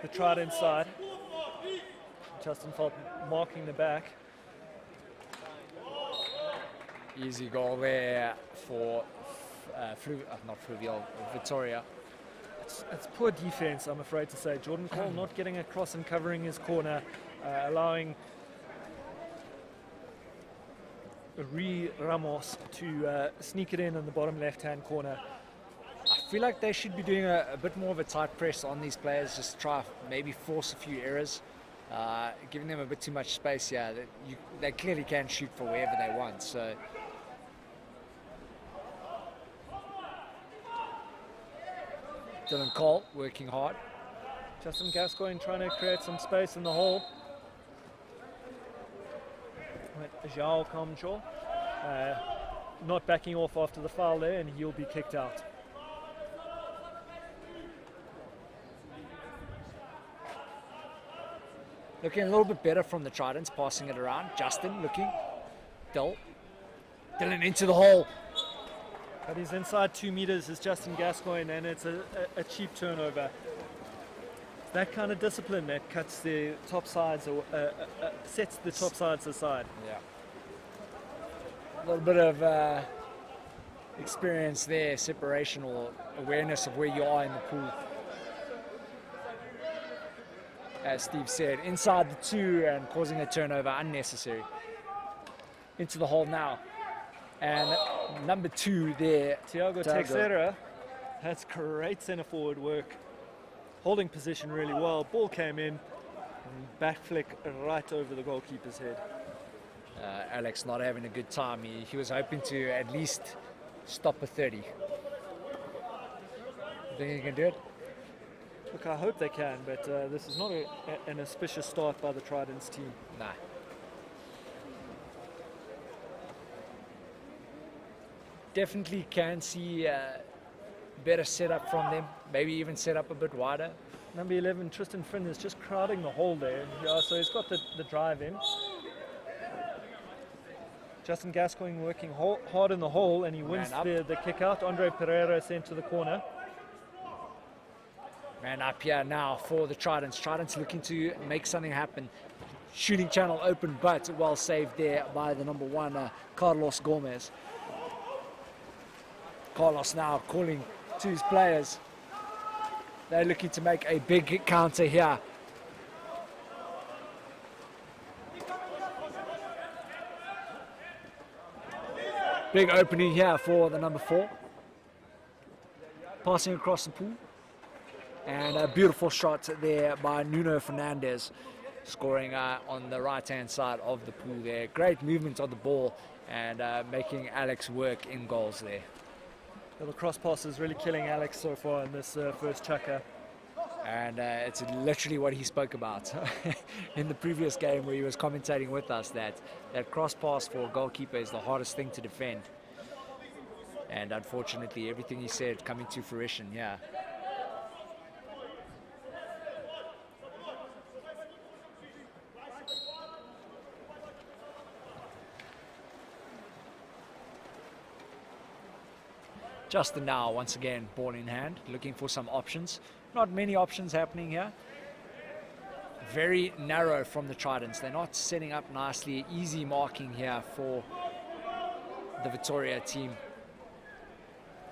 the Trident side. Justin Felt marking the back. Easy goal there for not Fluvial, Vitoria. It's poor defense, I'm afraid to say. Jordan Cole not getting across and covering his corner, allowing Ramos to sneak it in the bottom left-hand corner. I feel like they should be doing a bit more of a tight press on these players, just try maybe force a few errors, giving them a bit too much space. Yeah, they clearly can shoot for wherever they want. So Dylan Cole working hard. Justin Gascoigne trying to create some space in the hole. João Comshaw not backing off after the foul there, and he'll be kicked out. Looking a little bit better from the Tridents, passing it around. Justin looking. Dylan into the hole. But he's inside 2 meters is Justin Gascoigne, and it's a cheap turnover. It's that kind of discipline that cuts the top sides, or sets the top sides aside. Yeah. A little bit of experience there, separation or awareness of where you are in the pool. As Steve said, inside the 2 and causing a turnover unnecessary. Into the hole now. And number 2 there, Tiago Teixeira. That's great centre forward work. Holding position really well. Ball came in, and back flick right over the goalkeeper's head. Alex not having a good time. He was hoping to at least stop a 30. Think he can do it? Look, I hope they can, but this is not an auspicious start by the Tridents team. Nah. Definitely can see better setup from them. Maybe even set up a bit wider. Number 11, Tristan Finn, is just crowding the hole there. Yeah, so he's got the drive in. Justin Gascoigne working hard in the hole, and he wins the kick out. Andre Pereira sent to the corner. Man up here now for the Tridents. Tridents looking to make something happen. Shooting channel open, but well saved there by the number 1, Carlos Gomez. Carlos now calling to his players. They're looking to make a big counter here. Big opening here for the number 4. Passing across the pool. And a beautiful shot there by Nuno Fernandez, scoring on the right-hand side of the pool there. Great movement of the ball and making Alex work in goals there. The cross pass is really killing Alex so far in this first chukker. And it's literally what he spoke about in the previous game where he was commentating with us, that cross pass for a goalkeeper is the hardest thing to defend. And unfortunately, everything he said coming to fruition, yeah. Justin now, once again, ball in hand, looking for some options. Not many options happening here. Very narrow from the Tridents. They're not setting up nicely. Easy marking here for the Vitoria team.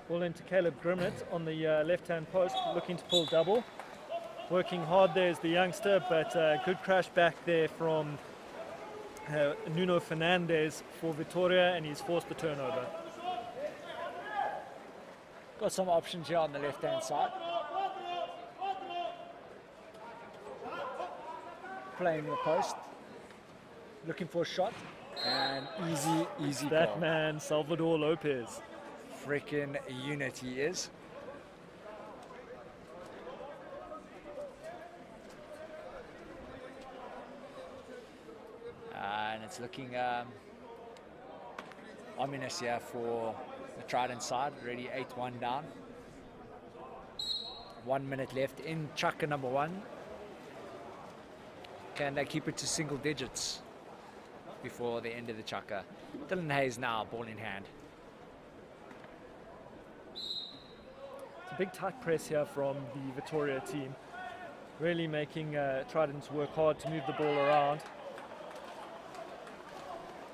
Ball into Caleb Grimmett on the left-hand post, looking to pull double. Working hard there is the youngster, but good crash back there from Nuno Fernandez for Vitoria, and he's forced the turnover. Got some options here on the left-hand side. Playing the post. Looking for a shot. And easy That goal. man, Salvador Lopez. Freaking unit he is. And it's looking ominous here for the Trident side. Already 8-1 down. 1 minute left in chukker number 1. Can they keep it to single digits before the end of the chukker? Dylan Hayes now, ball in hand. It's a big tight press here from the Vitoria team. really making Tridents work hard to move the ball around.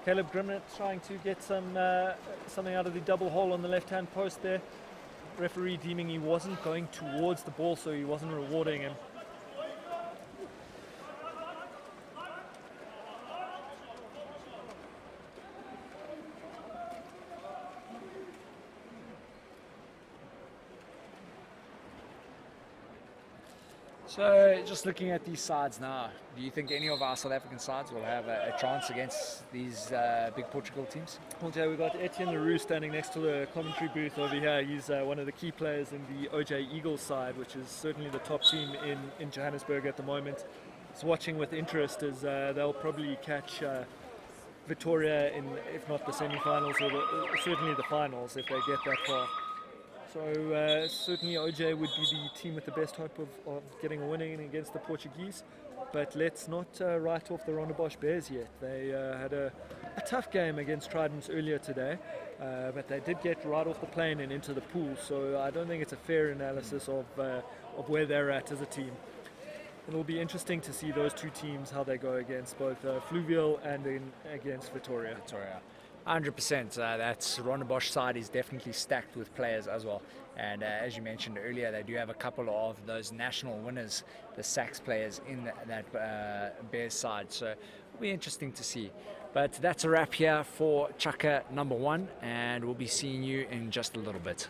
Caleb Grimnett trying to get something out of the double hole on the left-hand post there. Referee deeming he wasn't going towards the ball, so he wasn't rewarding him. So, just looking at these sides now, do you think any of our South African sides will have a chance against these big Portugal teams? Well, Jay, we've got Etienne Leroux standing next to the commentary booth over here. He's one of the key players in the OJ Eagles side, which is certainly the top team in Johannesburg at the moment. He's watching with interest as they'll probably catch Vitoria in, if not the semi-finals, or certainly the finals if they get that far. So certainly OJ would be the team with the best hope of getting a winning against the Portuguese. But let's not write off the Rondebosch Bears yet. They had a tough game against Tridents earlier today, but they did get right off the plane and into the pool. So I don't think it's a fair analysis of where they're at as a team. It'll be interesting to see those two teams, how they go against both Fluvial and against Vitoria. 100%. That's Rondebosch side is definitely stacked with players as well. And as you mentioned earlier, they do have a couple of those national winners, the Sax players in that Bears side. So it'll be interesting to see. But that's a wrap here for Chaka number 1, and we'll be seeing you in just a little bit.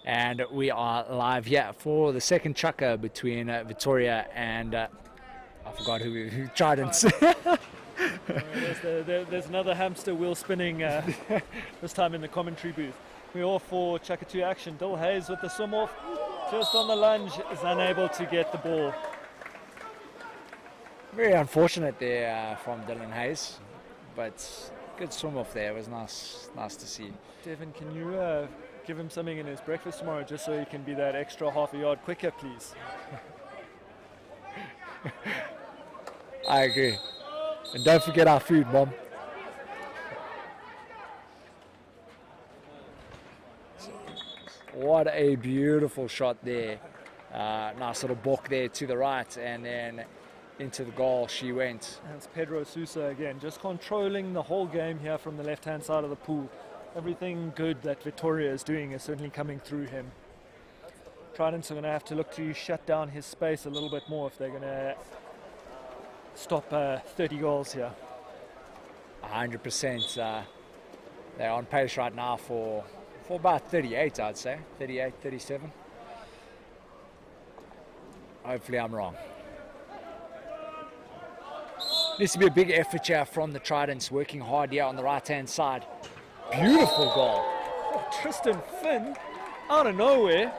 And we are live here for the second chukker between Vitoria and I forgot who Tridents. There's another hamster wheel spinning this time in the commentary booth. We're all for chukker 2 action. Dill Hayes with the swim off, just on the lunge, is unable to get the ball. Very unfortunate there from Dylan Hayes, but good swim off there. It was nice to see. Devin, can you give him something in his breakfast tomorrow just so he can be that extra half a yard quicker, please? I agree. And don't forget our food, Mom. What a beautiful shot there. Nice little balk there to the right, and then into the goal she went. That's Pedro Sousa again, just controlling the whole game here from the left-hand side of the pool. Everything good that Vitoria is doing is certainly coming through him. Tridents are going to have to look to shut down his space a little bit more if they're going to stop 30 goals here. 100%. They're on pace right now for about 38, I'd say. 38, 37. Hopefully I'm wrong. Needs to be a big effort here from the Tridents, working hard here on the right-hand side. Beautiful goal. Oh, Tristan Finn, out of nowhere.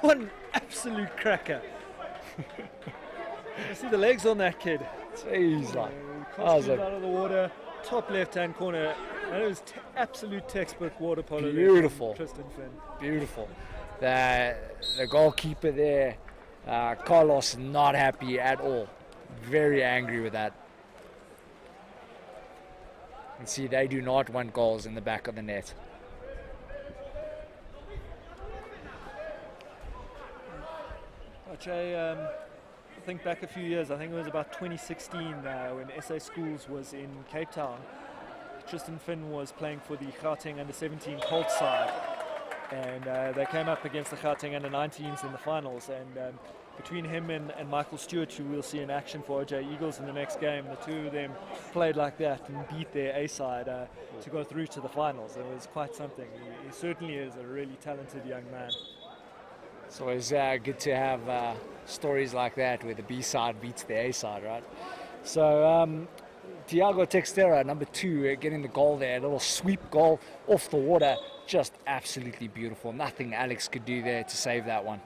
What an absolute cracker. You see the legs on that kid. Jeez, like, Costumes out of the water, top left-hand corner. And it was absolute textbook water polo. Beautiful. Tristan Finn. Beautiful. The goalkeeper there, Carlos, not happy at all. Very angry with that. And see, they do not want goals in the back of the net. I think back a few years, I think it was about 2016 when SA Schools was in Cape Town. Tristan Finn was playing for the Gauteng under-17 Colts side, and they came up against the Gauteng under-19s in the finals, and between him and Michael Stewart, who we'll see in action for OJ Eagles in the next game, the two of them played like that and beat their A side to go through to the finals. It was quite something. He certainly is a really talented young man. It's always good to have stories like that where the B side beats the A side, right? So Tiago Textera, number 2, getting the goal there, a little sweep goal off the water, just absolutely beautiful. Nothing Alex could do there to save that one.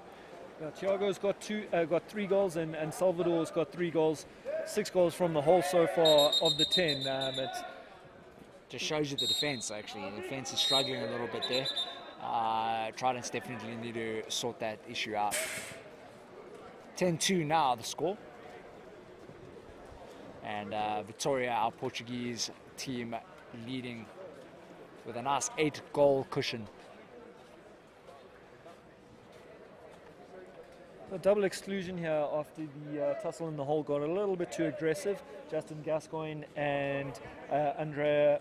Yeah, Tiago's got 3 goals, and Salvador's got 3 goals, 6 goals from the whole so far of the 10. It just shows you the defense, actually. The defense is struggling a little bit there. Tridents definitely need to sort that issue out. 10-2 now, the score. And Vitoria, our Portuguese team, leading with a nice 8-goal cushion. A double exclusion here after the tussle in the hole got a little bit too aggressive. Justin Gascoigne and Andre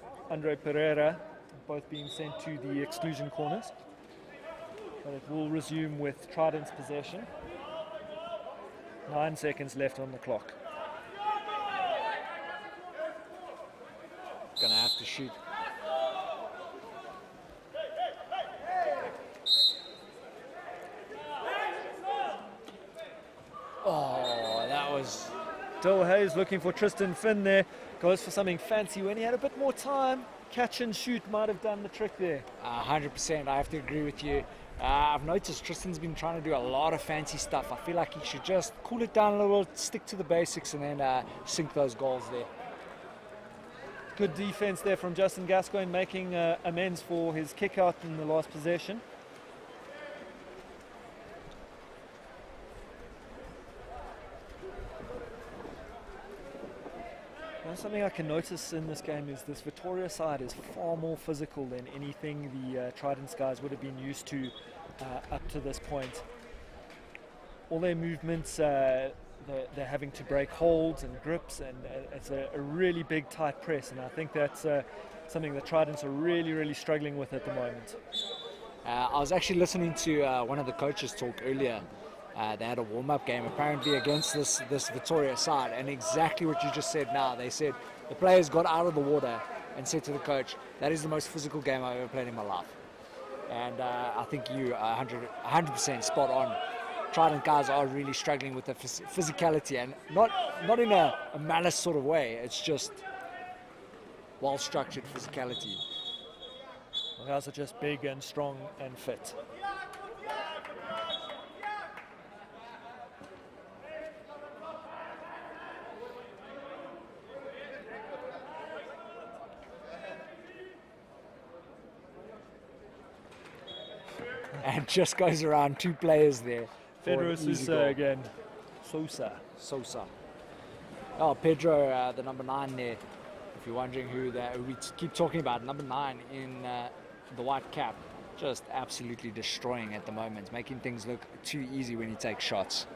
Pereira both being sent to the exclusion corners. But it will resume with Trident's possession. 9 seconds left on the clock. Gonna have to shoot. Oh, that was... Dil Hayes looking for Tristan Finn there. Goes for something fancy when he had a bit more time. Catch and shoot might have done the trick there. 100%, I have to agree with you. I've noticed Tristan's been trying to do a lot of fancy stuff. I feel like he should just cool it down a little, stick to the basics, and then sink those goals there. Good defense there from Justin Gascoigne, making amends for his kick out in the last possession. Something I can notice in this game is this Vitoria side is far more physical than anything the Tridents guys would have been used to up to this point. All their movements, they're having to break holds and grips, and it's a really big tight press, and I think that's something the Tridents are really struggling with at the moment. I was actually listening to one of the coaches talk earlier. They had a warm-up game apparently against this Vitoria side, and exactly what you just said now. They said the players got out of the water and said to the coach, that is the most physical game I've ever played in my life. And I think you are 100% spot on. Trident guys are really struggling with the physicality, and not in a malice sort of way. It's just well-structured physicality. The guys are just big and strong and fit. And just goes around 2 players there. Pedro Sousa again. Sousa. Oh, Pedro, the number 9 there. If you're wondering who we keep talking about, number 9 in the white cap. Just absolutely destroying at the moment, making things look too easy when he takes shots.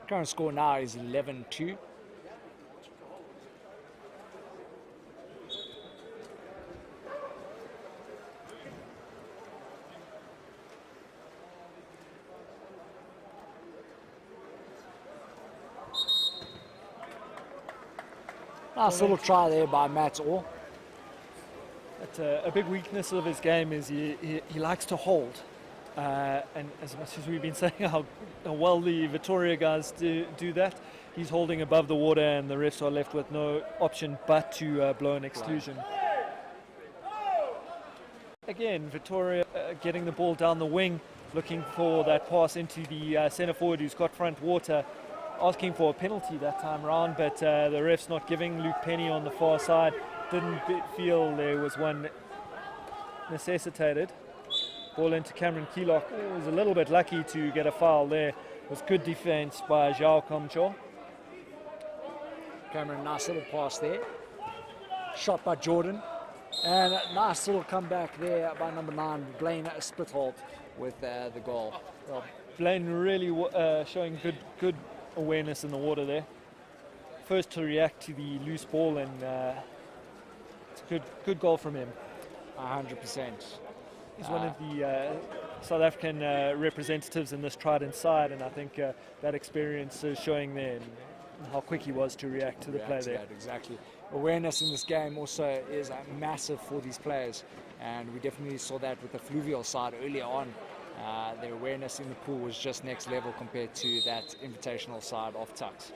Current score now is 11-2. Nice little try there by Matt Orr. A big weakness of his game is he likes to hold. And as much as we've been saying how well the Vitoria guys do that, he's holding above the water, and the refs are left with no option but to blow an exclusion. Again, Vitoria getting the ball down the wing, looking for that pass into the centre forward who's got front water, asking for a penalty that time round, but the ref's not giving. Luke Penny on the far side didn't feel there was one necessitated. Ball into Cameron Keelock. Oh, was a little bit lucky to get a foul there. It was good defence by Zhao Komcho. Cameron, nice little pass there. Shot by Jordan. And a nice little comeback there by number 9, Blaine Spitholt, with the goal. Well, Blaine really showing good awareness in the water there. First to react to the loose ball, and it's a good goal from him. 100%. He's one of the South African representatives in this Trident side, and I think that experience is showing there and how quick he was to react to the play there. Exactly. Awareness in this game also is massive for these players, and we definitely saw that with the Fluvial side earlier on. Their awareness in the pool was just next level compared to that Invitational side of Tuks.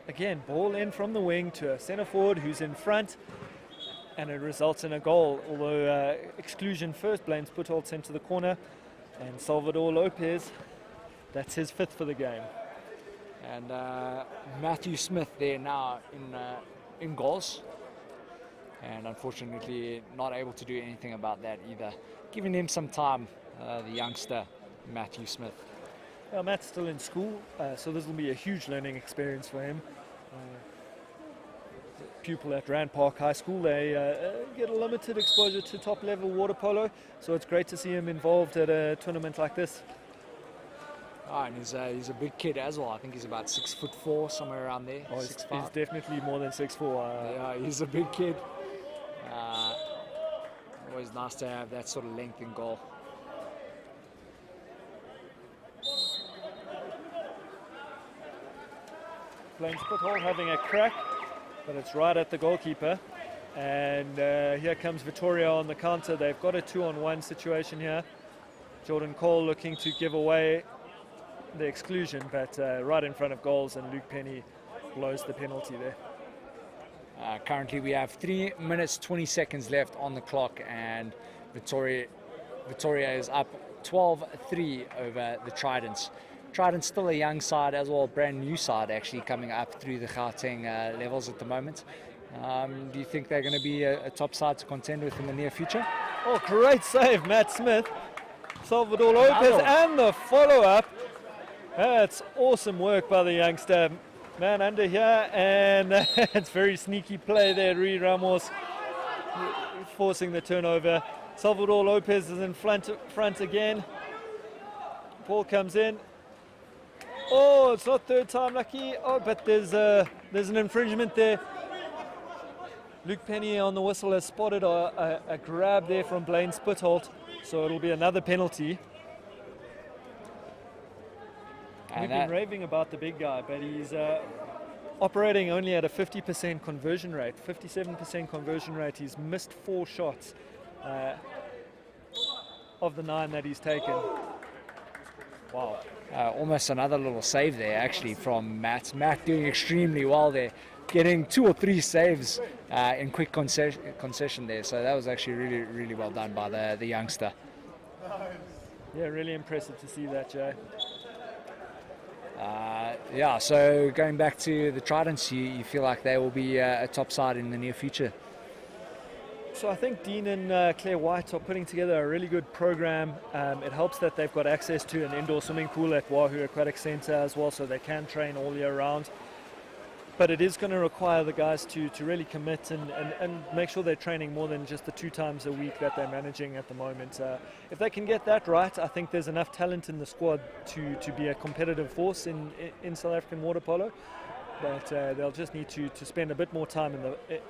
Again, ball in from the wing to a centre forward who's in front, and it results in a goal. Although exclusion first, Blaine Spitholt sent to the corner, and Salvador Lopez, that's his 5th for the game. And Matthew Smith there now in goals, and unfortunately not able to do anything about that either. Giving him some time, the youngster Matthew Smith. Well, Matt's still in school, so this will be a huge learning experience for him. Pupil at Rand Park High School, they get a limited exposure to top level water polo, so it's great to see him involved at a tournament like this. And he's a big kid as well. I think he's about 6'4", somewhere around there. Oh, he's definitely more than 6'4". Yeah, he's a big kid. Always nice to have that sort of length in goal. Blaine Spitholt having a crack, but it's right at the goalkeeper. And here comes Vitoria on the counter. They've got a 2-on-1 situation here. Jordan Cole looking to give away the exclusion, but right in front of goals, and Luke Penny blows the penalty there. Currently we have 3 minutes 20 seconds left on the clock, and Vitoria is up 12-3 over the Tridents. Trident's still a young side as well, brand new side actually coming up through the Gauteng levels at the moment. Do you think they're going to be a top side to contend with in the near future? Oh, great save, Matt Smith. Salvador Lopez and the follow-up. That's awesome work by the youngster. Man under here, and it's very sneaky play there. Rui Ramos forcing the turnover. Salvador Lopez is in front again. Ball comes in. Oh, it's not third time lucky. Oh, but there's an infringement there. Luke Penny on the whistle has spotted a grab there from Blaine Spitholt, so it'll be another penalty. We've been raving about the big guy, but he's operating only at a 50% conversion rate, 57% conversion rate. He's missed 4 shots of the 9 that he's taken. Wow. Almost another little save there actually from Matt. Matt doing extremely well there, getting 2 or 3 saves in quick concession there. So that was actually really, really well done by the youngster. Yeah, really impressive to see that, Jay. Yeah, so going back to the Tridents, you feel like they will be a top side in the near future? So I think Dean and Claire White are putting together a really good program. It helps that they've got access to an indoor swimming pool at Wahoo Aquatic Centre as well, so they can train all year round. But it is going to require the guys to really commit and make sure they're training more than just the 2 times a week that they're managing at the moment. If they can get that right, I think there's enough talent in the squad to be a competitive force in South African water polo. But they'll just need to spend a bit more time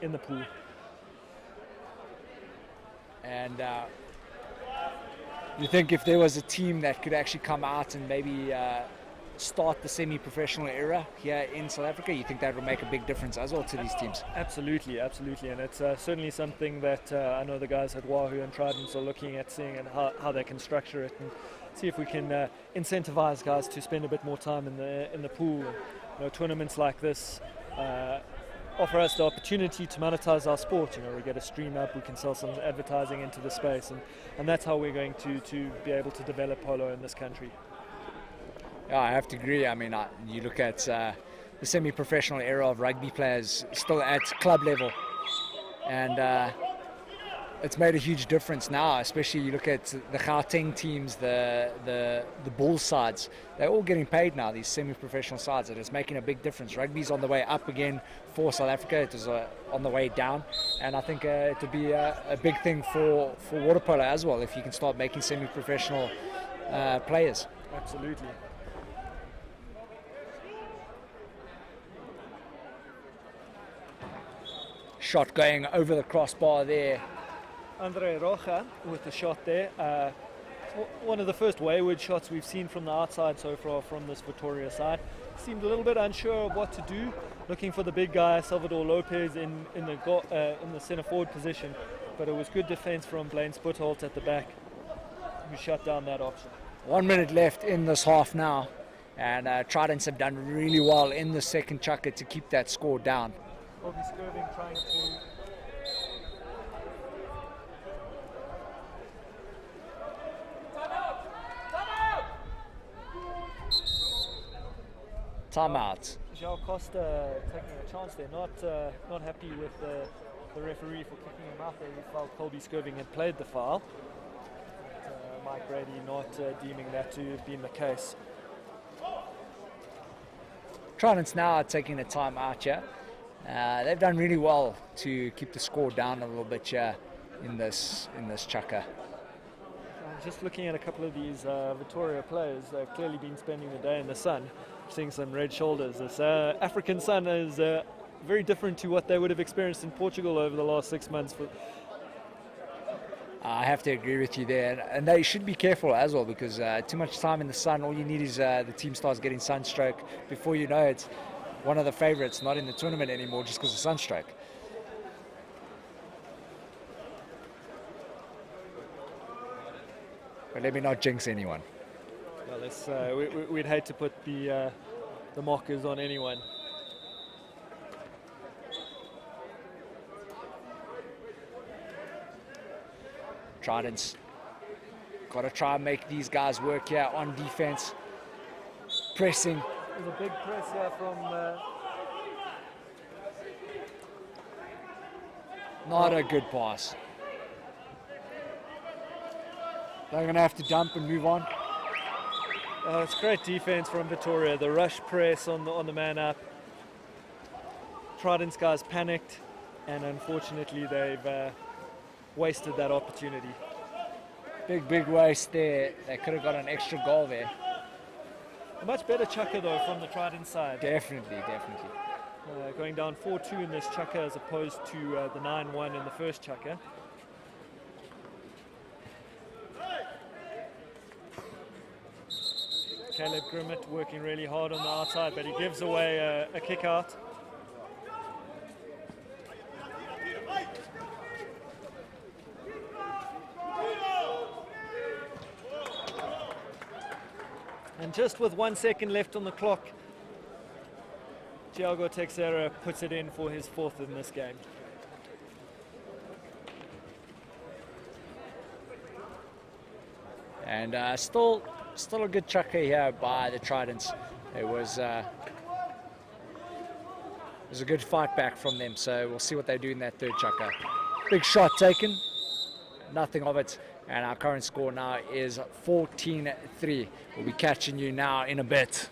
in the pool. And you think if there was a team that could actually come out and maybe start the semi-professional era here in South Africa, you think that would make a big difference as well to these teams? Absolutely, absolutely, and it's certainly something that I know the guys at Wahoo and Tridents are looking at, seeing and how they can structure it. And see if we can incentivize guys to spend a bit more time in the pool. Tournaments like this offer us the opportunity to monetize our sport. We get a stream up, we can sell some advertising into the space, and that's how we're going to be able to develop polo in this country. Yeah, I have to agree. I mean, you look at the semi-professional era of rugby players still at club level, and it's made a huge difference now. Especially you look at the Gauteng teams, the Bulls sides. They're all getting paid now. These semi-professional sides, and it's making a big difference. Rugby's on the way up again for South Africa. It was on the way down, and I think it would be a big thing for water polo as well if you can start making semi-professional players. Absolutely. Shot going over the crossbar there. Andre Rocha with the shot there. One of the first wayward shots we've seen from the outside so far from this Vitoria side. Seemed a little bit unsure of what to do, looking for the big guy Salvador Lopez in the centre forward position, but it was good defence from Blaine Sputholt at the back, who shut down that option. 1 minute left in this half now, and Tridents have done really well in the second chukker to keep that score down. Bobby Skirving trying to timeout. João Costa taking a chance there, not happy with the referee for kicking him out there. He felt Colby Skirving had played the foul. Mike Brady not deeming that to have been the case. Tridents now are taking a timeout here. They've done really well to keep the score down a little bit here in this chukker. Just looking at a couple of these Vitoria players, they've clearly been spending the day in the sun, seeing some red shoulders. This African sun is very different to what they would have experienced in Portugal over the last 6 months. I have to agree with you there, and they should be careful as well, because too much time in the sun, all you need is the team starts getting sunstroke. Before you know it, one of the favourites not in the tournament anymore just because of sunstroke. But let me not jinx anyone. Well, we'd hate to put the mockers on anyone. Tridents got to try and make these guys work here on defense. Pressing. There's a big press here from... Not a good pass. They're going to have to dump and move on. It's great defense from Vitoria. The rush press on the man up. Tridents guys panicked, and unfortunately they've wasted that opportunity. Big waste there. They could have got an extra goal there. A much better chukker though from the Trident side. Definitely. Going down 4-2 in this chukker as opposed to the 9-1 in the first chukker. Caleb Grimmett working really hard on the outside, but he gives away a kick out. And just with 1 second left on the clock, Thiago Teixeira puts it in for his fourth in this game. And still a good chukker here by the Tridents. It was a good fight back from them, so we'll see what they do in that third chukker. Big shot taken, nothing of it, and our current score now is 14-3. We'll be catching you now in a bit.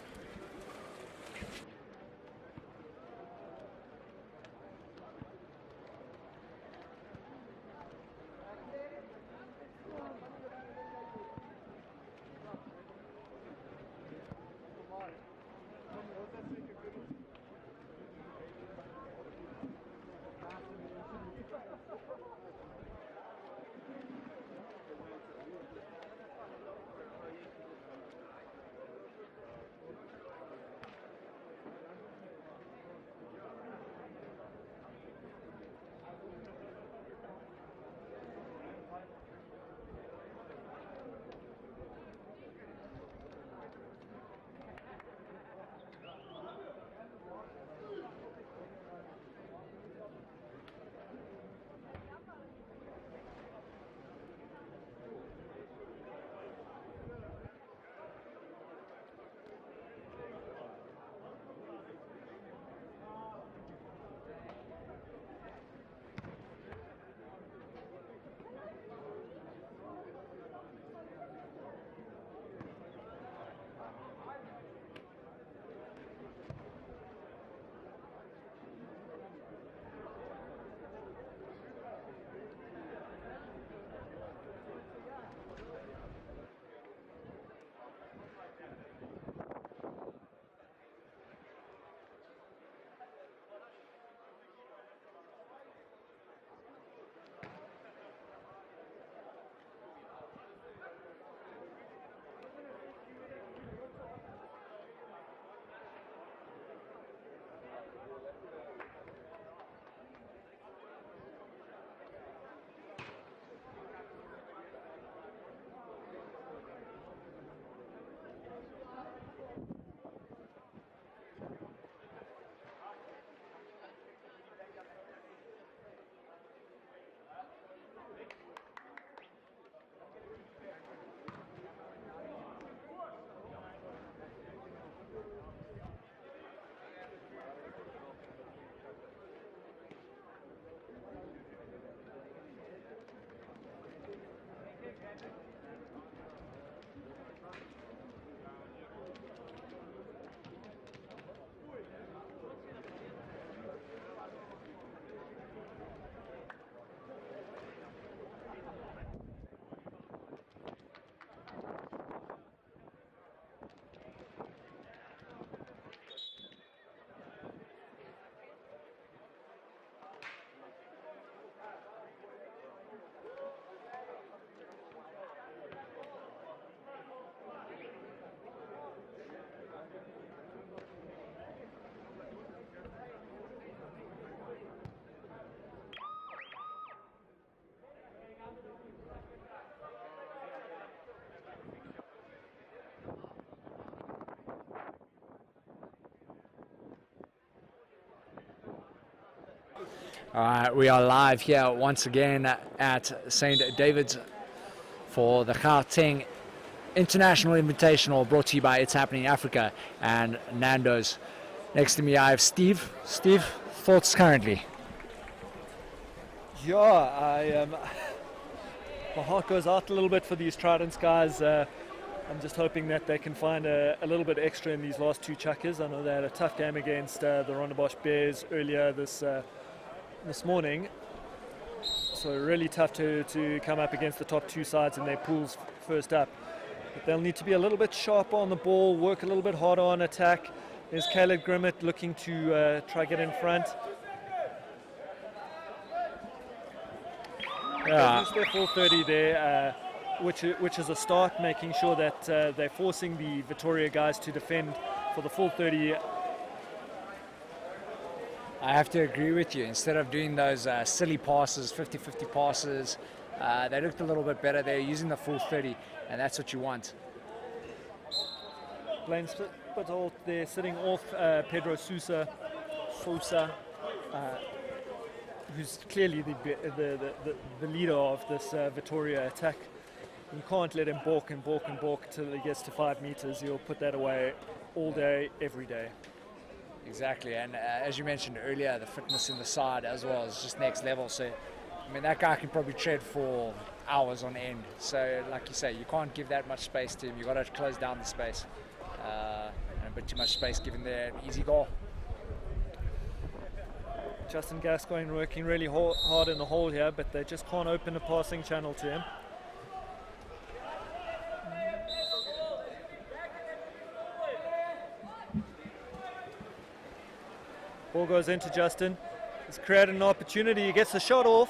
We are live here once again at St. David's for the Gauteng International Invitational, brought to you by ItsHappening.Africa and Nando's. Next to me I have Steve. Steve, thoughts currently? Yeah, my heart goes out a little bit for these Tridents guys. I'm just hoping that they can find a little bit extra in these last two chukkers. I know they had a tough game against the Rondebosch Bears earlier this morning. So really tough to come up against the top two sides in their pools first up. But they'll need to be a little bit sharper on the ball, work a little bit harder on attack. There's Caleb Grimmett looking to try get in front. Yeah. Use their full 30 there, which is a start, making sure that they're forcing the Vitoria guys to defend for the full 30. I have to agree with you. Instead of doing those silly passes, 50-50 passes, they looked a little bit better. They're using the full 30, and that's what you want. Blaine Spitholt there sitting off Pedro Sosa, who's clearly the leader of this Vitoria attack. You can't let him balk till he gets to 5 meters. He'll put that away all day, every day. Exactly, and as you mentioned earlier, the fitness in the side as well is just next level. So, I mean, that guy can probably tread for hours on end. So, like you say, you can't give that much space to him. You've got to close down the space. And a bit too much space given there, an easy goal. Justin Gascoigne working really hard in the hole here, but they just can't open a passing channel to him. Ball goes into Justin. He's created an opportunity. He gets the shot off.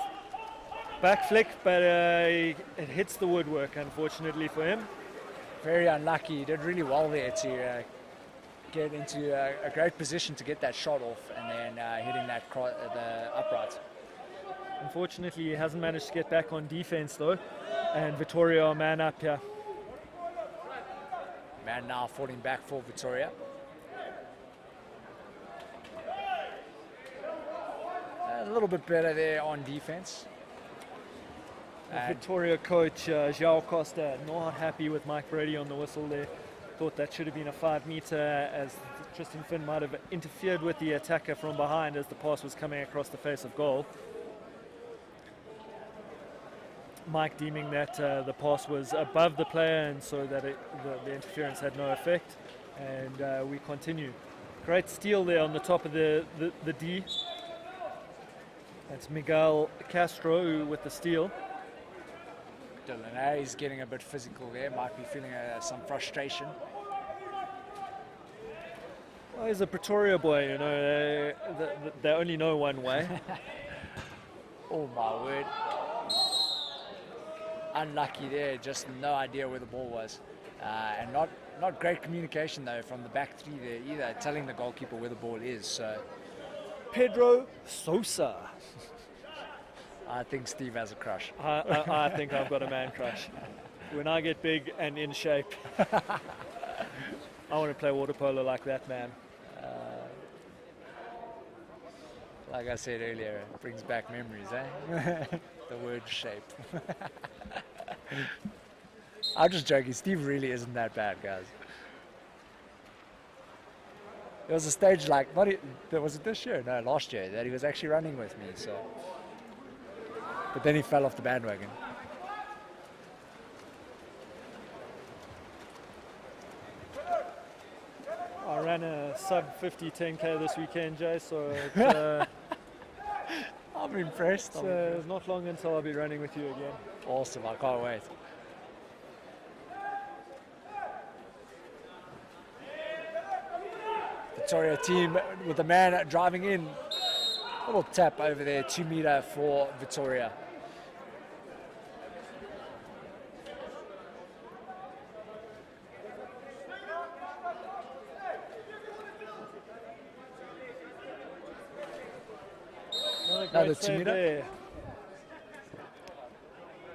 Back flick, but it hits the woodwork, unfortunately for him. Very unlucky. He did really well there to get into a great position to get that shot off and then hitting that the upright. Unfortunately, he hasn't managed to get back on defense though, and Vitoria are man up here. Man now falling back for Vitoria. A little bit better there on defense. The Vitoria coach, João Costa, not happy with Mike Brady on the whistle there. Thought that should have been a 5 meter, as Tristan Finn might have interfered with the attacker from behind as the pass was coming across the face of goal. Mike deeming that the pass was above the player, and so that the interference had no effect. And we continue. Great steal there on the top of the D. That's Miguel Castro with the steal. Dylan, he's getting a bit physical there, might be feeling some frustration. Well, he's a Pretoria boy, you know, they only know one way. Oh my word. Unlucky there, just no idea where the ball was. And not great communication though from the back three there either, telling the goalkeeper where the ball is. So Pedro Sosa. I think Steve has a crush. I think I've got a man crush. When I get big and in shape, I want to play water polo like that man. Like I said earlier, it brings back memories, eh? The word shape. I'm just joking. Steve really isn't that bad, guys. There was a stage like, was it this year? No, last year, that he was actually running with me. So, but then he fell off the bandwagon. I ran a sub 50 10K this weekend, Jay, so I'm impressed. It's not long until I'll be running with you again. Awesome, I can't wait. Vitoria team with the man driving in. Little tap over there, 2 meter for Vitoria. Another 2 meter.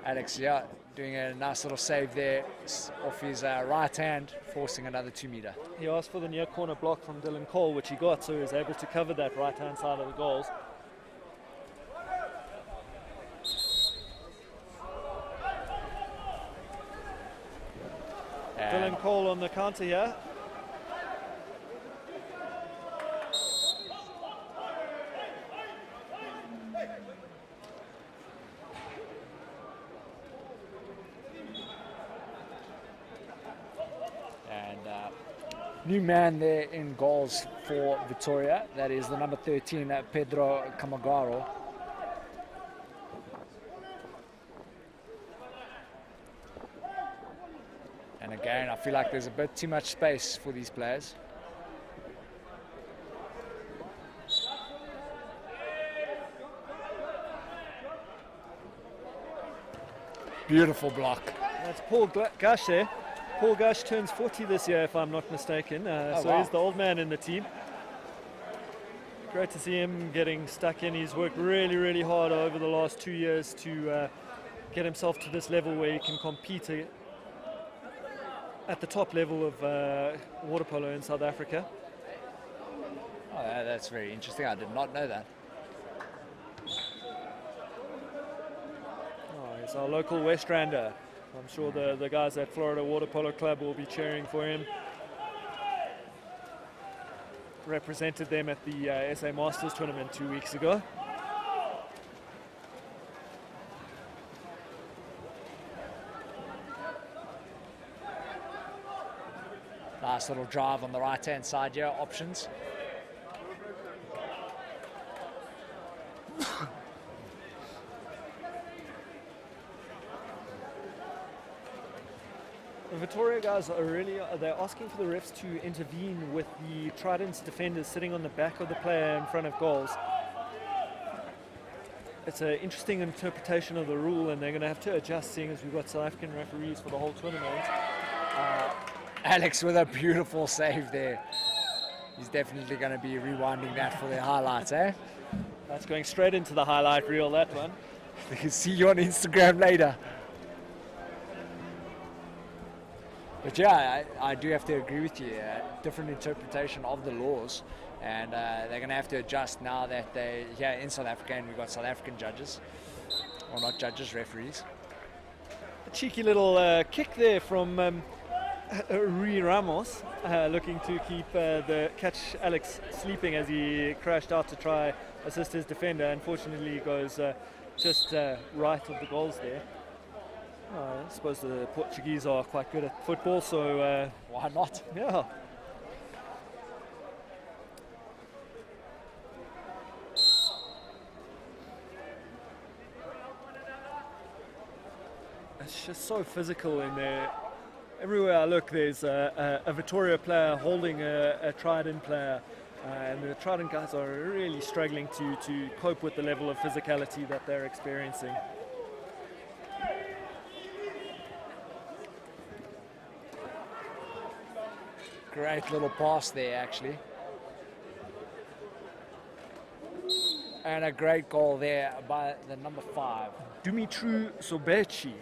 Alex, yeah, doing a nice little save there off his right hand, forcing another 2 meter. He asked for the near corner block from Dylan Cole, which he got, so he was able to cover that right hand side of the goals. Cole on the counter here. New man there in goals for Vitoria. That is the number 13, Pedro Camagaro. And again, I feel like there's a bit too much space for these players. Beautiful block. That's Paul Gush there. Paul Gush turns 40 this year, if I'm not mistaken. So he's the old man in the team. Great to see him getting stuck in. He's worked really, really hard over the last 2 years to get himself to this level where he can compete at the top level of water polo in South Africa. Oh, that's very interesting. I did not know that. Oh, he's our local Westrander. I'm sure the guys at Florida Water Polo Club will be cheering for him. Represented them at the SA Masters tournament 2 weeks ago. Nice little drive on the right-hand side here, options. The Vitoria guys they're asking for the refs to intervene with the Tridents defenders sitting on the back of the player in front of goals. It's an interesting interpretation of the rule, and they're going to have to adjust, seeing as we've got South African referees for the whole tournament. Alex with a beautiful save there. He's definitely going to be rewinding that for their highlights, eh? That's going straight into the highlight reel, that one. They can see you on Instagram later. But yeah, I do have to agree with you. Different interpretation of the laws, and they're going to have to adjust now that they're here in South Africa and we've got South African judges, or not judges, referees. A cheeky little kick there from Rui Ramos, looking to keep catch Alex sleeping as he crashed out to try assist his defender. Unfortunately, he goes just right of the goals there. I suppose the Portuguese are quite good at football, so why not? Yeah. It's just so physical in there. Everywhere I look, there's a Vitoria player holding a Trident player, and the Trident guys are really struggling to cope with the level of physicality that they're experiencing. Great little pass there, actually. And a great goal there by the number 5. Dumitru Sobeci.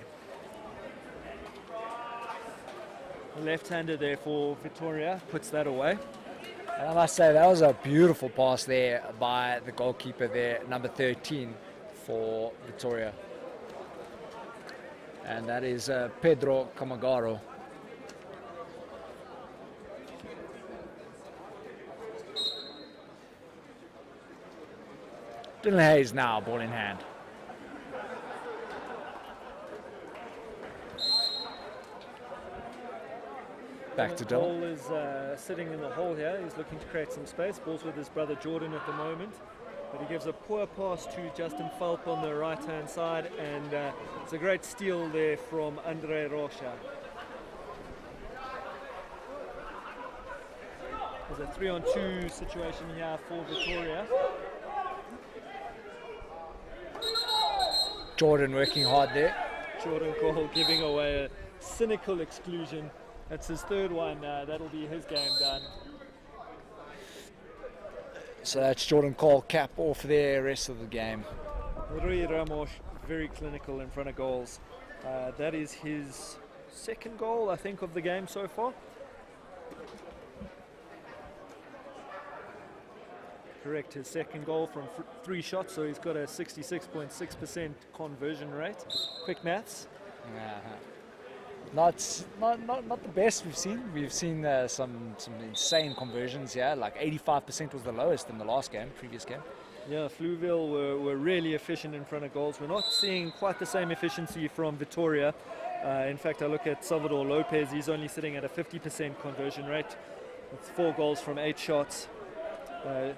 Left-hander there for Vitoria, puts that away. And I must say, that was a beautiful pass there by the goalkeeper there, number 13 for Vitoria. And that is Pedro Camagaro. Dylan Hayes now, ball in hand. Back to Dylan. Ball is sitting in the hole here. He's looking to create some space. Ball's with his brother Jordan at the moment. But he gives a poor pass to Justin Falp on the right-hand side. And it's a great steal there from Andre Rocha. There's a 3-on-2 situation here for Vitoria. Jordan working hard there. Jordan Cole giving away a cynical exclusion. That's his third one. That'll be his game done. So that's Jordan Cole cap off there, rest of the game. Rui Ramos, very clinical in front of goals. That is his second goal, I think, of the game so far. Correct, his second goal from 3 shots, so he's got a 66.6% conversion rate. Quick maths. Not the best we've seen. We've seen some insane conversions here. Like 85% was the lowest in the previous game. Yeah, Fluville were really efficient in front of goals. We're not seeing quite the same efficiency from Vitoria. In fact, I look at Salvador Lopez. He's only sitting at a 50% conversion rate. It's 4 goals from 8 shots. A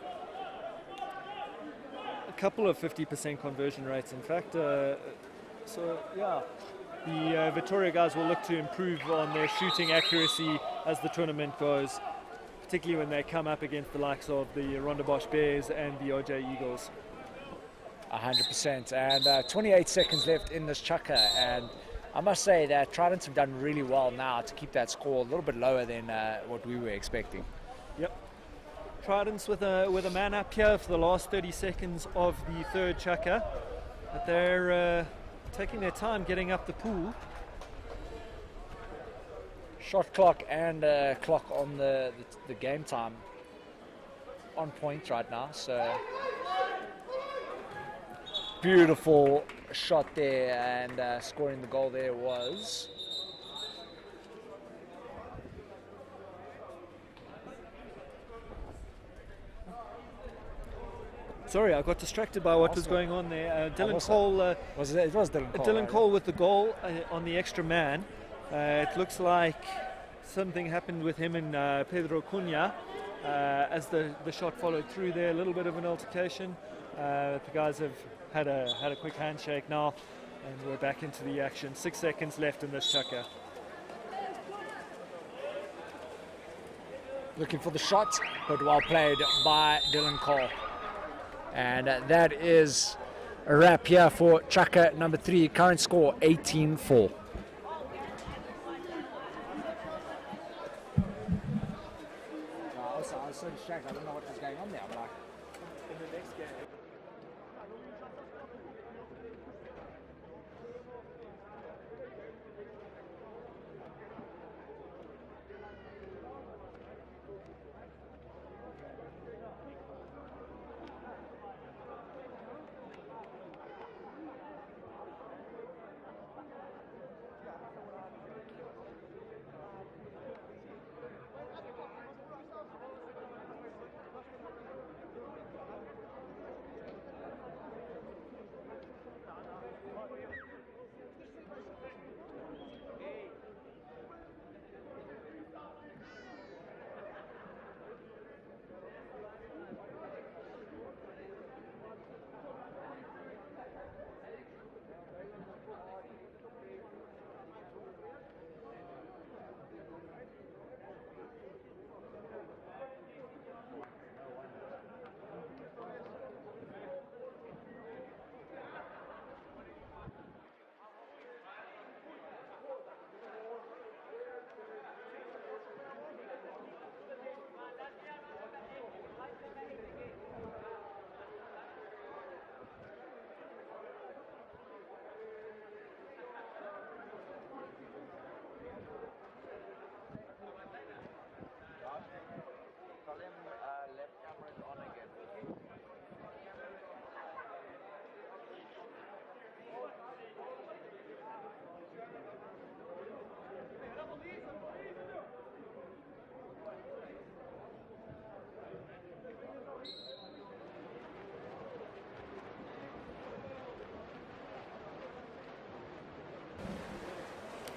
couple of 50% conversion rates, in fact. So, yeah, the Vitoria guys will look to improve on their shooting accuracy as the tournament goes, particularly when they come up against the likes of the Rondebosch Bears and the OJ Eagles. 100%. And 28 seconds left in this chukker. And I must say that Tridents have done really well now to keep that score a little bit lower than what we were expecting. Yep. Tridents with a man up here for the last 30 seconds of the third chukker. But they're taking their time getting up the pool. Shot clock and clock on the game time on point right now. So beautiful shot there, and scoring the goal there was Sorry, I got distracted by what was going on there. Dylan Cole. It was Dylan Cole. Dylan Cole with the goal on the extra man. It looks like something happened with him and Pedro Cunha as the shot followed through there. A little bit of an altercation. The guys have had a quick handshake now, and we're back into the action. 6 seconds left in this chukker. Looking for the shot, but well played by Dylan Cole. And that is a wrap here for chukker number 3. Current score 18-4. I was so distracted. I don't know what was going on there. I'm like, In the next game.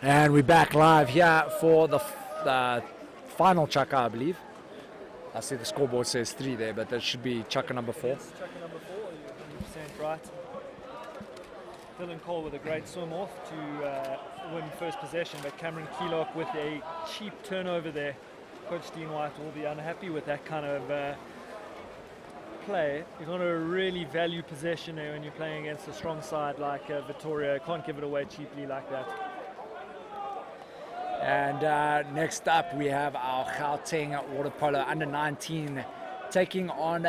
and we're back live here for the final chukker, I believe. I see the scoreboard says 3 there, but that should be chukker number 4. Yes, chukker number 4, you're 100% right. Dylan Cole with a great swim off to win first possession, but Cameron Keelock with a cheap turnover there. Coach Dean White will be unhappy with that kind of play. You want to really value possession there when you're playing against a strong side like Vitoria. Can't give it away cheaply like that. And next up we have our Gauteng Water Polo Under 19 taking on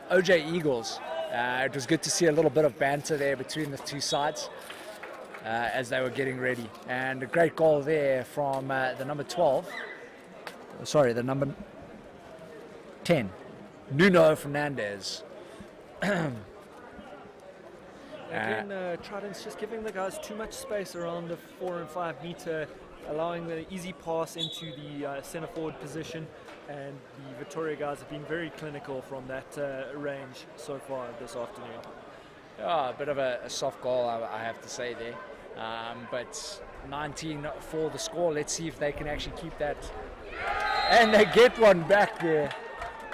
OJ Eagles. It was good to see a little bit of banter there between the two sides as they were getting ready. And a great goal there from the number 12. Sorry, the number 10. Nuno Fernandez. Again, Tridents just giving the guys too much space around the 4 and 5 meter, allowing the easy pass into the centre forward position, and the Vitoria guys have been very clinical from that range so far this afternoon. Yeah, a bit of a soft goal, I have to say there. But 19 for the score. Let's see if they can actually keep that. And they get one back there.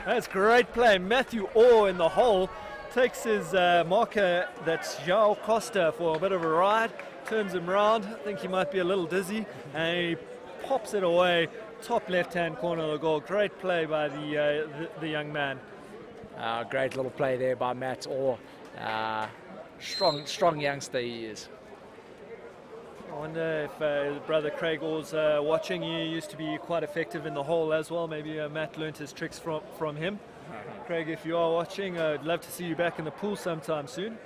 That's great play. Matthew Orr in the hole takes his marker, that's João Costa, for a bit of a ride, turns him round. I think he might be a little dizzy, and he pops it away, top left-hand corner of the goal. Great play by the young man. Great little play there by Matt Orr. Strong youngster he is. I wonder if brother Craig Orr's watching. He used to be quite effective in the hole as well. Maybe Matt learnt his tricks from him. Craig, if you are watching, I'd love to see you back in the pool sometime soon.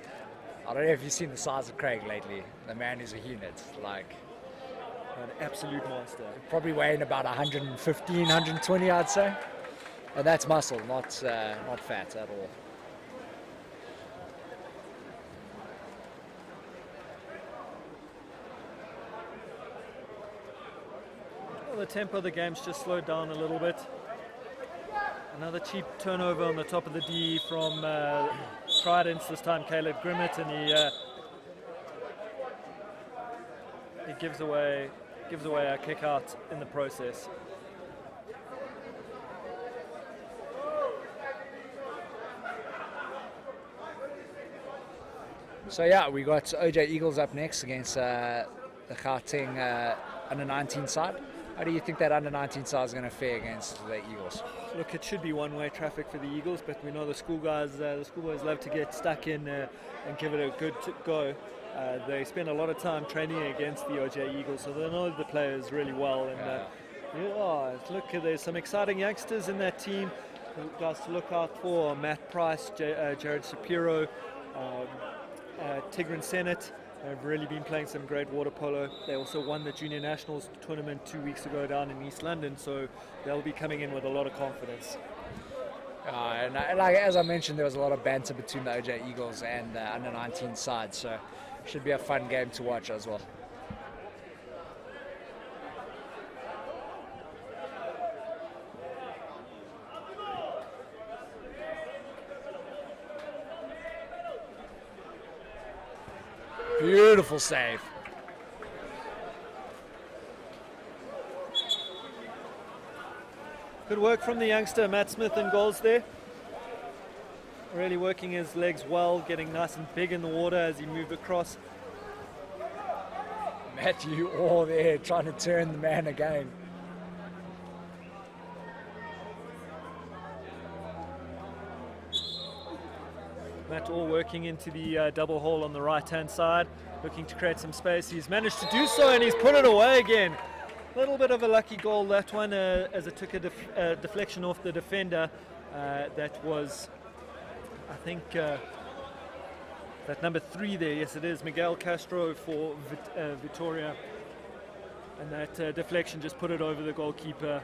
I don't know if you've seen the size of Craig lately. The man is a unit, like an absolute monster. Probably weighing about 115, 120, I'd say. And that's muscle, not fat at all. Well, the tempo of the game's just slowed down a little bit. Another cheap turnover on the top of the D from Tridents, this time Caleb Grimmett, and he gives away a kick out in the process. So yeah, we got OJ Eagles up next against the Gauteng under-19 side. How do you think that under-19 side is going to fare against the Eagles? Look, it should be one-way traffic for the Eagles, but we know the schoolboys love to get stuck in and give it a good go. They spend a lot of time training against the OJ Eagles, so they know the players really well. And look, there's some exciting youngsters in that team. Guys to look out for: Matt Price, Jared Shapiro, Tigran Sennett. Have really been playing some great water polo. They also won the Junior Nationals tournament 2 weeks ago down in East London, so they'll be coming in with a lot of confidence. And like as I mentioned, there was a lot of banter between the OJ Eagles and the under-19 side, so it should be a fun game to watch as well. Beautiful save. Good work from the youngster Matt Smith in goals there. Really working his legs well, getting nice and big in the water as he moved across. Matthew Orr there trying to turn the man again. Matt Orr working into the double hole on the right-hand side, looking to create some space. He's managed to do so, and he's put it away again. A little bit of a lucky goal, that one, as it took a deflection off the defender. That was, I think, that number 3 there. Yes, it is Miguel Castro for Vitoria. And that deflection just put it over the goalkeeper.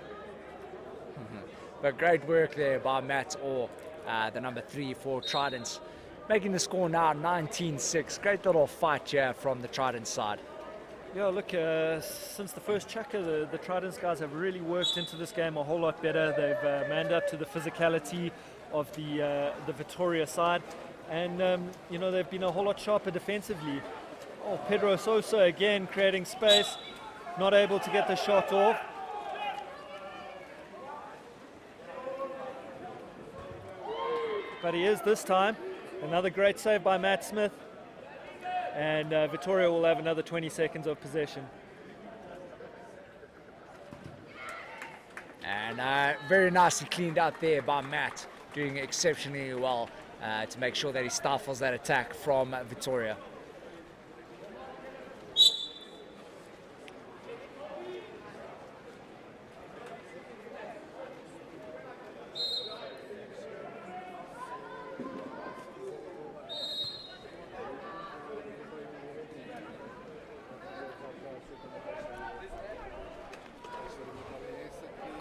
But great work there by Matt Orr, the number 3 for Tridents, making the score now 19-6. Great little fight here from the Tridents side. Yeah, look, since the first chucker, the Tridents guys have really worked into this game a whole lot better. They've manned up to the physicality of the Vitoria side, and you know, they've been a whole lot sharper defensively. Oh, Pedro Sosa again creating space, not able to get the shot off. But he is this time. Another great save by Matt Smith. And Vitoria will have another 20 seconds of possession. And very nicely cleaned out there by Matt, doing exceptionally well to make sure that he stifles that attack from Vitoria.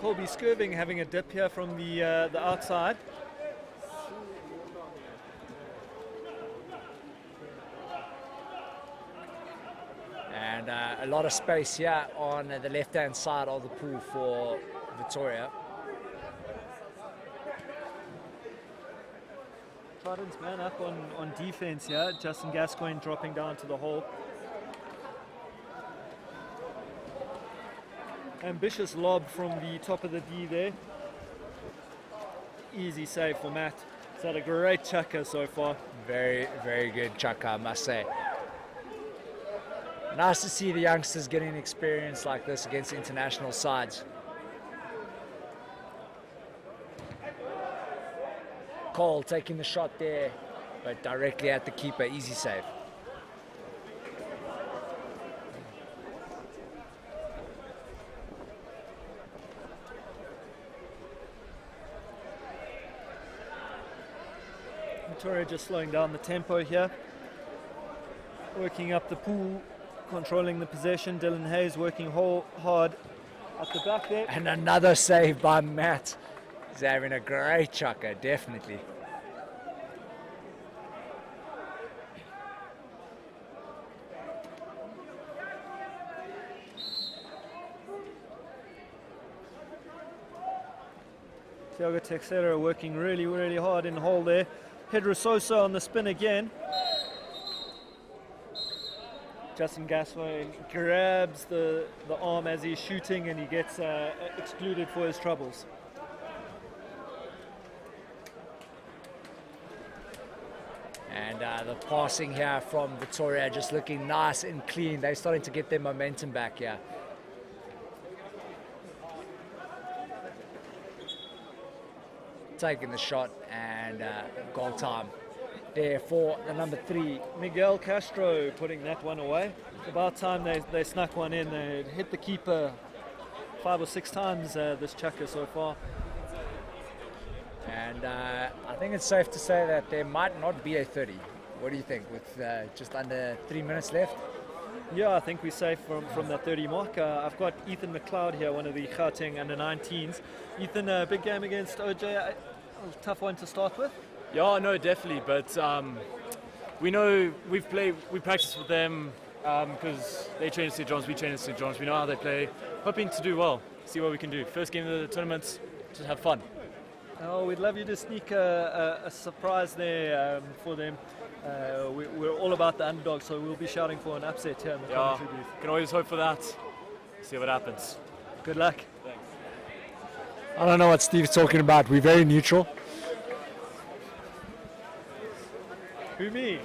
Colby Skirving having a dip here from the outside. And a lot of space here on the left-hand side of the pool for Vitoria. Tridents man up on defense here. Justin Gascoigne dropping down to the hole. Ambitious lob from the top of the D there. Easy save for Matt. He's had a great chucker so far. Very, very good chucker, I must say. Nice to see the youngsters getting experience like this against international sides. Cole taking the shot there, but directly at the keeper. Easy save. Vitoria just slowing down the tempo here. Working up the pool, controlling the possession. Dylan Hayes working hard at the back there. And another save by Matt. He's having a great chucker, definitely. Thiago Teixeira working really, really hard in the hole there. Pedro Sosa on the spin again. Justin Gascoigne grabs the arm as he's shooting and he gets excluded for his troubles. And the passing here from Vitoria just looking nice and clean. They're starting to get their momentum back here. Taking the shot and goal time there for the number 3. Miguel Castro putting that one away. It's about time they snuck one in. They hit the keeper 5 or 6 times this chucker so far. And I think it's safe to say that there might not be a 30. What do you think with just under 3 minutes left? Yeah, I think we're safe from that 30 mark. I've got Ethan McLeod here, one of the Gauteng under-19s. Ethan, big game against OJ. A tough one to start with. Yeah, no, definitely. But we know we practice with them because they train at St. John's, we train at St. John's. We know how they play. Hoping to do well, see what we can do. First game of the tournament, just have fun. Oh, we'd love you to sneak a surprise there for them. We're all about the underdog, so we'll be shouting for an upset here in the commentary booth. Can always hope for that. See what happens. Good luck. Thanks. I don't know what Steve's talking about. We're very neutral. Who, me?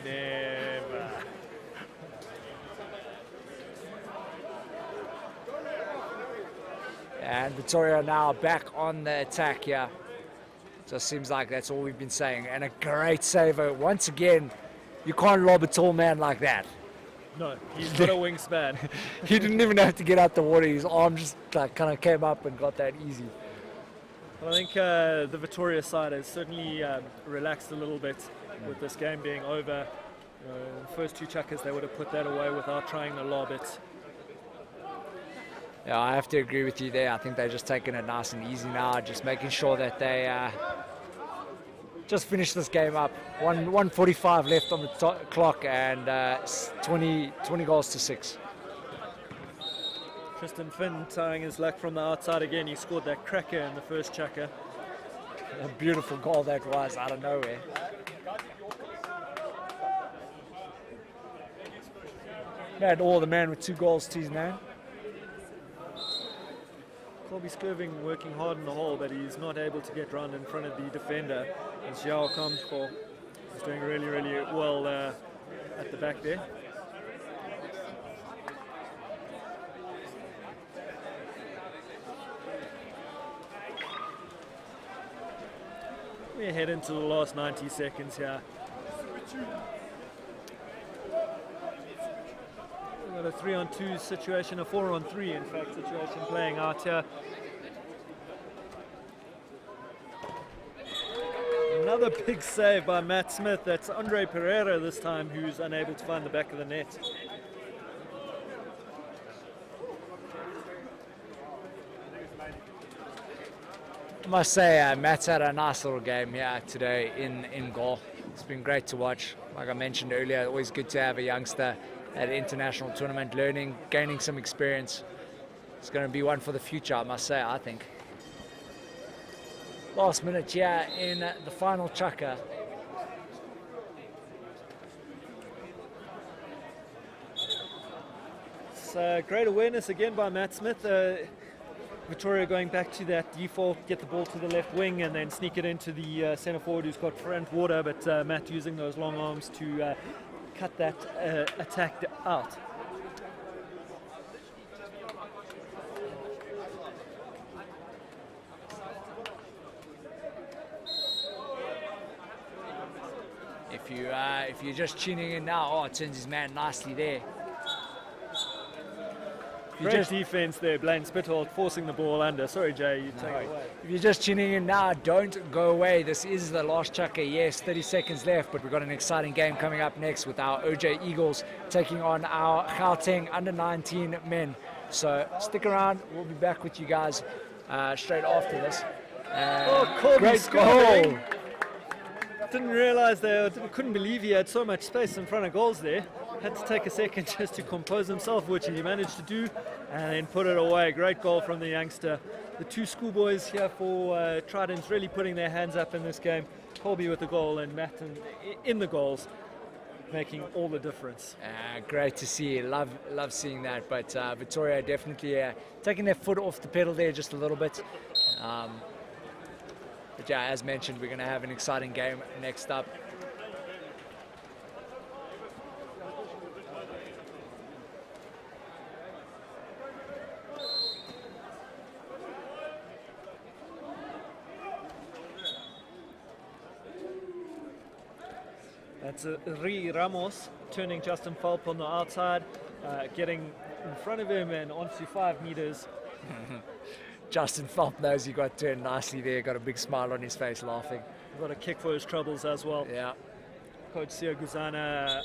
Never. And Vitoria now back on the attack here. So it seems like that's all we've been saying. And a great saver. Once again, you can't lob a tall man like that. No, he's got a wingspan. He didn't even have to get out the water. His arm just like kind of came up and got that easy. Well, I think the Vitoria side has certainly relaxed a little bit with this game being over. The first 2 chuckers, they would have put that away without trying to lob it. Yeah, I have to agree with you there. I think they're just taking it nice and easy now, just making sure that they just finish this game up. 1:45 left on the clock and 20 goals to 6. Tristan Finn tying his luck from the outside again. He scored that cracker in the first chucker. A beautiful goal that was out of nowhere. Had all the man with 2 goals to his name. Colby Skirving working hard in the hole, but he's not able to get round in front of the defender. As Xiao comes for, he's doing really, really well at the back there. We head into the last 90 seconds here. We've got a 3-on-2 situation, a 4-on-3 in fact situation playing out here. Another big save by Matt Smith. That's Andre Pereira this time, who's unable to find the back of the net. I must say, Matt's had a nice little game here today in goal. It's been great to watch. Like I mentioned earlier, always good to have a youngster at an international tournament, gaining some experience. It's going to be one for the future, I must say, I think. Last minute here in the final chukka. It's great awareness again by Matt Smith. Vitoria going back to that default, get the ball to the left wing and then sneak it into the centre forward who's got front water, but Matt using those long arms to cut that attack out. If you're just tuning in now, turns his man nicely there. Great defense there, Blaine Spitholt forcing the ball under. Sorry, Jay, you take it away. If you're just tuning in now, don't go away. This is the last chukka. Yes, 30 seconds left, but we've got an exciting game coming up next with our OJ Eagles taking on our Gauteng under-19 men. So stick around. We'll be back with you guys straight after this. Great goal! Didn't realize couldn't believe he had so much space in front of goals there. Had to take a second just to compose himself, which he managed to do, and then put it away. Great goal from the youngster. The two schoolboys here for Tridents really putting their hands up in this game. Colby with the goal and Matt in the goals, making all the difference. Great to see. Love seeing that. But Vitoria definitely taking their foot off the pedal there just a little bit. But yeah, as mentioned, we're going to have an exciting game next up. That's Ramos turning Justin Fulp on the outside, getting in front of him and onto 5 meters. Justin Fulp knows he got turned nicely there, got a big smile on his face, laughing. Got a kick for his troubles as well. Yeah. Coach Sia Guzana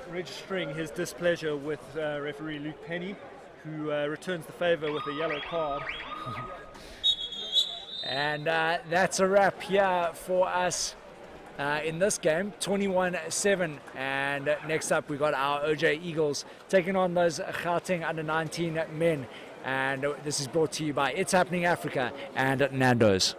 registering his displeasure with referee Luke Penny, who returns the favour with a yellow card. And that's a wrap here for us in this game, 21-7. And next up, we got our OJ Eagles taking on those Gauteng under-19 men. And this is brought to you by It's Happening Africa and Nando's.